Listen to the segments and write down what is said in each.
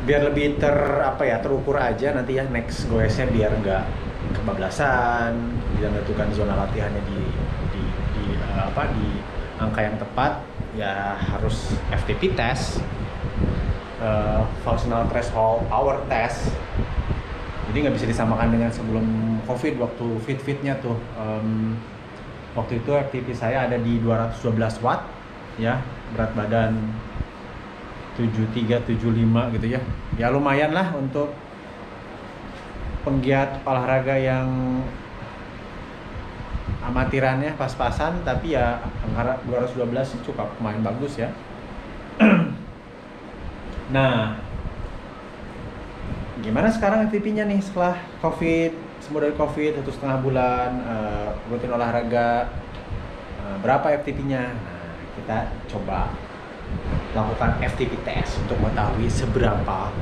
biar lebih terukur aja nanti ya next goesnya, biar nggak kebablasan, biar menentukan zona latihannya di angka yang tepat ya, harus FTP test, functional threshold power test. Jadi nggak bisa disamakan dengan sebelum COVID waktu fit-fitnya tuh. Waktu itu FTP saya ada di 212 watt ya, berat badan 73, 75 gitu ya. Ya lumayan lah untuk penggiat olahraga yang amatirannya pas-pasan, tapi ya angka 212 cukup lumayan bagus ya. Nah, gimana sekarang FTP-nya nih setelah COVID, semua dari COVID, 1,5 bulan, rutin olahraga, berapa FTP-nya? Nah, kita coba lakukan FTP test untuk mengetahui seberapa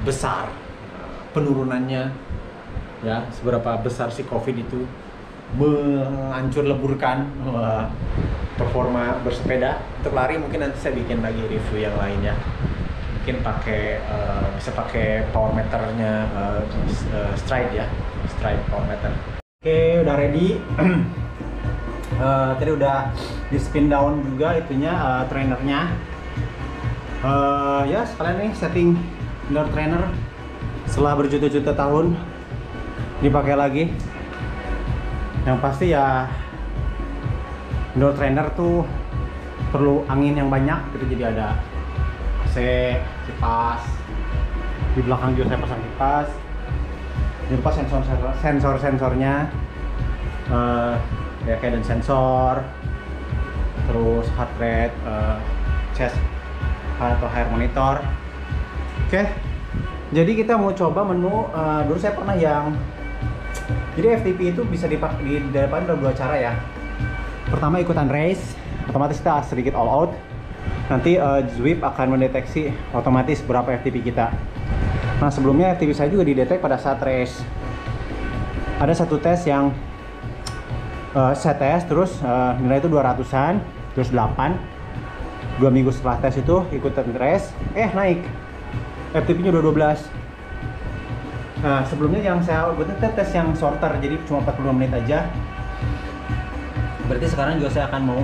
besar penurunannya, ya, seberapa besar si COVID itu menghancur leburkan performa bersepeda. Untuk lari mungkin nanti saya bikin lagi review yang lainnya. Mungkin bisa pakai power meternya Stride ya, Stride power meter. Oke, udah ready. Tadi udah di spin down juga itunya, trainernya. Ya sekalian nih setting indoor trainer setelah berjuta-juta tahun dipakai lagi. Yang pasti ya indoor trainer tuh perlu angin yang banyak gitu, jadi ada AC, kipas, di belakang juga saya pasang kipas. Jangan lupa sensor-sensornya, ya cadence sensor, terus heart rate, chest atau hair monitor. Oke, jadi kita mau coba menu. Dulu saya pernah yang, jadi FTP itu bisa didapatkan dalam dua cara ya. Pertama ikutan race, otomatis kita sedikit all out. Nanti Zwift akan mendeteksi otomatis berapa FTP kita. Nah sebelumnya FTP saya juga didetek pada saat race. Ada satu tes yang saya tes terus nilai itu 200-an, terus 8. 2 minggu setelah tes itu ikutan race, naik FTP-nya udah 12. Nah sebelumnya yang saya buat tes yang shorter, jadi cuma 45 menit aja. Berarti sekarang juga saya akan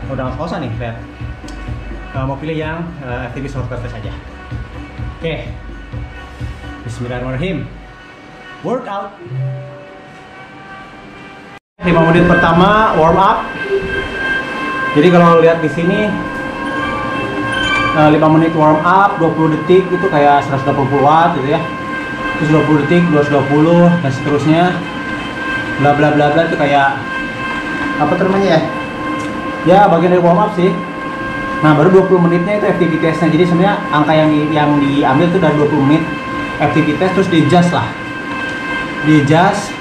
udah ngos-ngosan nih, lihat. Mau pilih yang FTP shorter test aja. Oke. Bismillahirrahmanirrahim. Workout. 5 menit pertama warm up. Jadi kalau lihat di sini 5 menit warm up, 20 detik itu kayak 180 watt gitu ya. Terus 20 detik 220 dan seterusnya. Bla bla bla bla itu kayak apa namanya ya? Ya bagian dari warm up sih. Nah baru 20 menitnya itu FTP testnya. Jadi sebenarnya angka yang diambil itu dari 20 menit FTP test, terus di adjust lah. Di adjust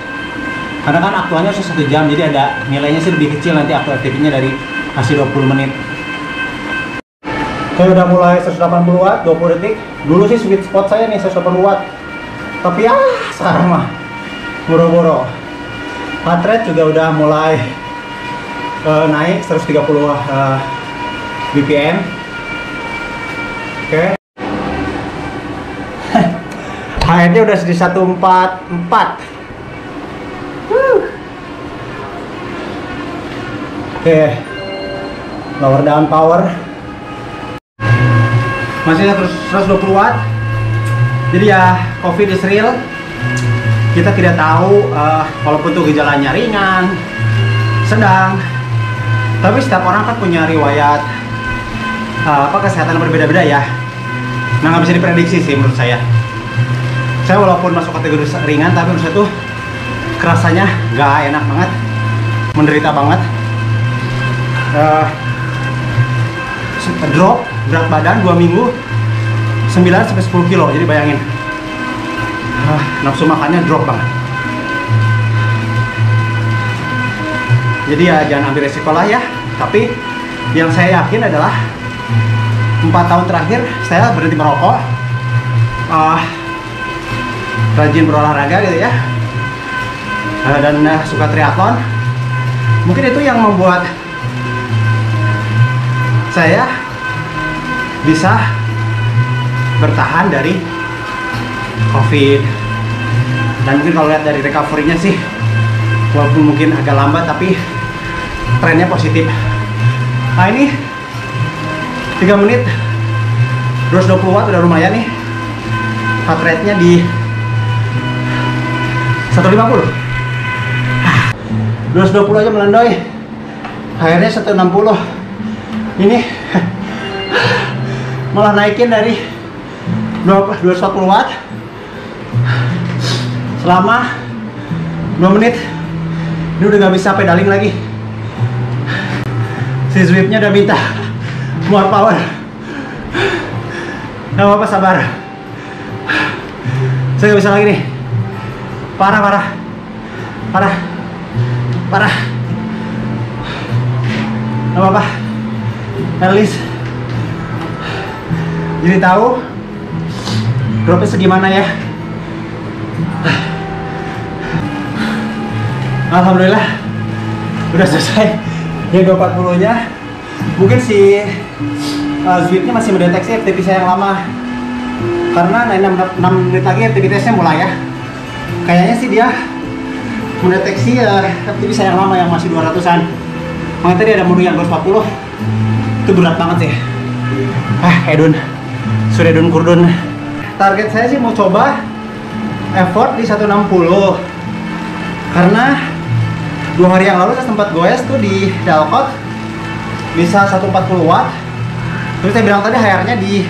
karena kan aktualnya harus 1 jam, jadi ada nilainya sih lebih kecil nanti aktual FTP-nya dari hasil 20 menit. Saya udah mulai 180 watt, 20 detik. Dulu sih sweet spot saya nih 180 watt. Tapi ya sekarang mah boro-boro. Heart rate juga udah mulai naik 130 BPM. Oke. HRD udah di 144. Oke. Lower down power. Masih 120 watt. Jadi ya COVID is real. Kita tidak tahu walaupun tuh gejalanya ringan, sedang, tapi setiap orang kan punya riwayat kesehatan yang berbeda-beda ya. Nah nggak bisa diprediksi sih menurut saya. Saya walaupun masuk kategori ringan, tapi menurut saya tuh kerasanya nggak enak banget, menderita banget. Drop berat badan 2 minggu 9-10 kilo, jadi bayangin. Nafsu makannya drop banget. Jadi ya jangan ambil resiko lah ya. Tapi yang saya yakin adalah 4 tahun terakhir saya berhenti merokok, rajin berolahraga gitu ya, dan suka triathlon. Mungkin itu yang membuat saya bisa bertahan dari COVID. Dan mungkin kalau lihat dari recovery-nya sih, walaupun mungkin agak lambat tapi trennya positif. Nah ini 3 menit 220 watt udah lumayan nih. Heart rate-nya di 150. 220 aja melendoy. HR-nya 160. Ini malah naikin dari 240 watt selama 2 menit. Ini udah gak bisa pedaling lagi. Si Zwift-nya udah minta more power. Gak apa-apa, sabar. Saya gak bisa lagi nih. Parah. Gak apa-apa. At least jadi tahu dropnya segimana ya. Alhamdulillah udah selesai yang 240 nya. Mungkin si Zwift-nya masih mendeteksi FTP saya yang lama, karena 6 menit lagi FTP testnya mulai ya. Kayaknya sih dia mendeteksi FTP saya yang lama yang masih 200-an. Makanya tadi ada menu yang 240. Itu berat banget sih. Edun Suredun Kurdun. Target saya sih mau coba effort di 160, karena 2 hari yang lalu saya sempat goes tuh di Dalcott bisa 140 watt. Terus saya bilang tadi HR-nya di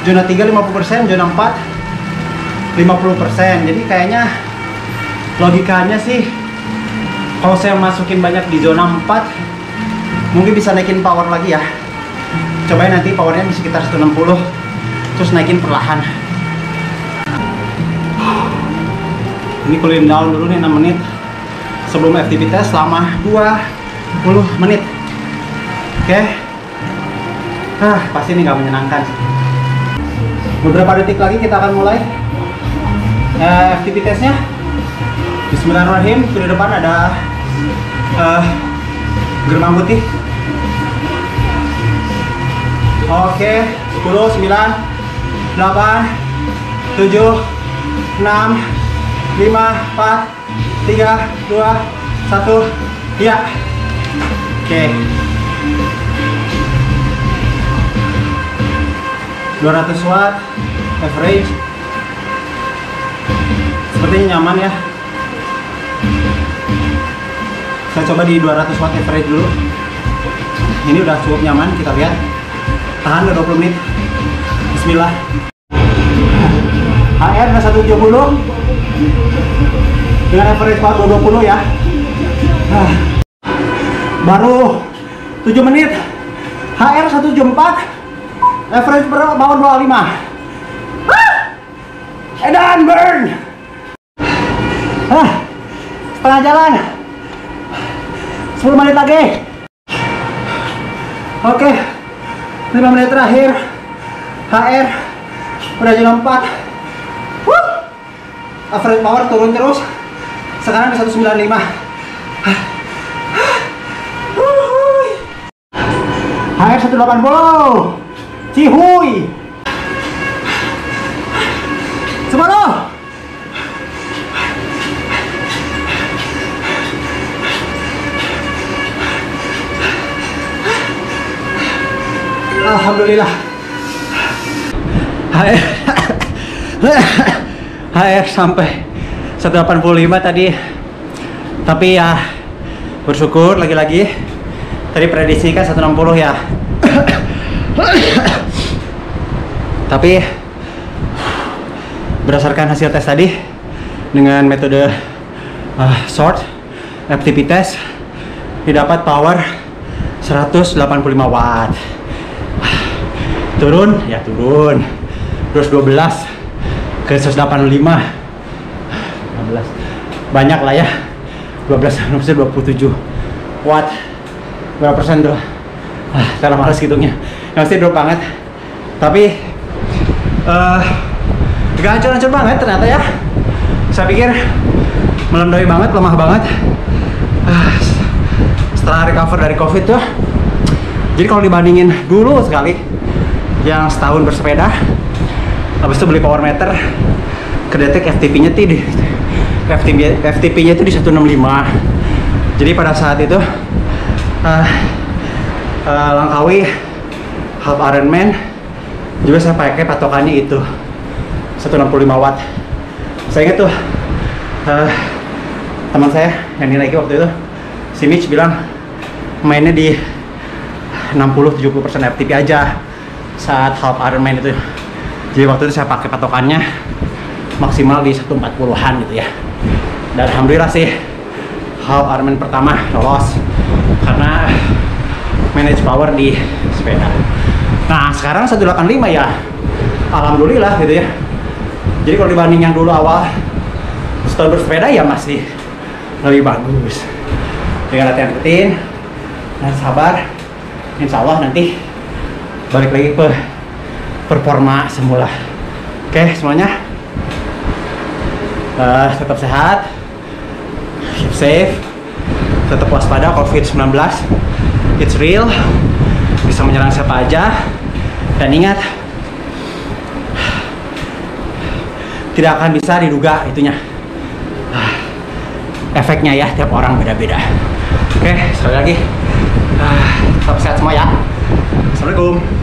zona 3 50%, zona 4 50%. Jadi kayaknya logikanya sih kalau saya masukin banyak di zona 4 mungkin bisa naikin power lagi ya. Cobain nanti powernya di sekitar 160, terus naikin perlahan. Ini cooling down dulu nih 6 menit sebelum FTP test selama 20 menit. Oke. Pasti ini nggak menyenangkan. Beberapa detik lagi kita akan mulai FTP testnya. Bismillahirrahmanirrahim. Di depan ada gerbang putih. Oke, 10, 9, 8, 7, 6, 5, 4, 3, 2, 1, ya. Oke. 200 watt average. Sepertinya nyaman ya. Saya coba di 200 watt average dulu. Ini udah cukup nyaman, kita lihat. Tahan ke 20 menit. Bismillah. HR udah 170 dengan average power 220 ya. Baru 7 menit. HR 174, average power 25. Edan burn. Setengah jalan. 10 menit lagi. Oke. 5 menit terakhir. HR udah zona 4. Average power turun terus. Sekarang di 195. HR 180. Cihuy. Separuh. Alhamdulillah. HR sampai 185 tadi. Tapi ya bersyukur lagi-lagi. Tadi prediksi kan 160 ya. Tapi berdasarkan hasil tes tadi dengan metode short FTP test didapat power 185 watt. Turun ya turun, terus 12 ke 185, 15 banyak lah ya, 12 27 watt. Berapa persen tuh? Cara males hitungnya. Yang pasti drop banget. Tapi gak hancur-hancur banget ternyata ya. Saya pikir melendoi banget, lemah banget setelah recover dari COVID tuh. Jadi kalau dibandingin dulu sekali yang setahun bersepeda, Habis itu beli power meter, kedetek FTP-nya tuh di FTP-nya itu di 165. Jadi pada saat itu Langkawi half Ironman juga saya pakai patokannya itu 165 watt. Saya ingat tuh teman saya yang Nike waktu itu, si Mitch bilang mainnya di 60-70% FTP aja saat half Ironman itu. Jadi waktu itu saya pakai patokannya maksimal di 140-an gitu ya. Dan alhamdulillah sih half Ironman pertama lolos karena manage power di sepeda. Nah sekarang 185 ya, alhamdulillah gitu ya. Jadi kalau dibanding yang dulu awal setelah bersepeda ya masih lebih bagus. Dengan latihan rutin dan sabar, insya Allah nanti balik lagi ke performa semula. Oke semuanya, tetap sehat, keep safe, tetap waspada. COVID-19 it's real, bisa menyerang siapa aja, dan ingat tidak akan bisa diduga itunya, efeknya ya, tiap orang beda-beda. Oke sekali lagi tetap sehat semua ya. Assalamualaikum.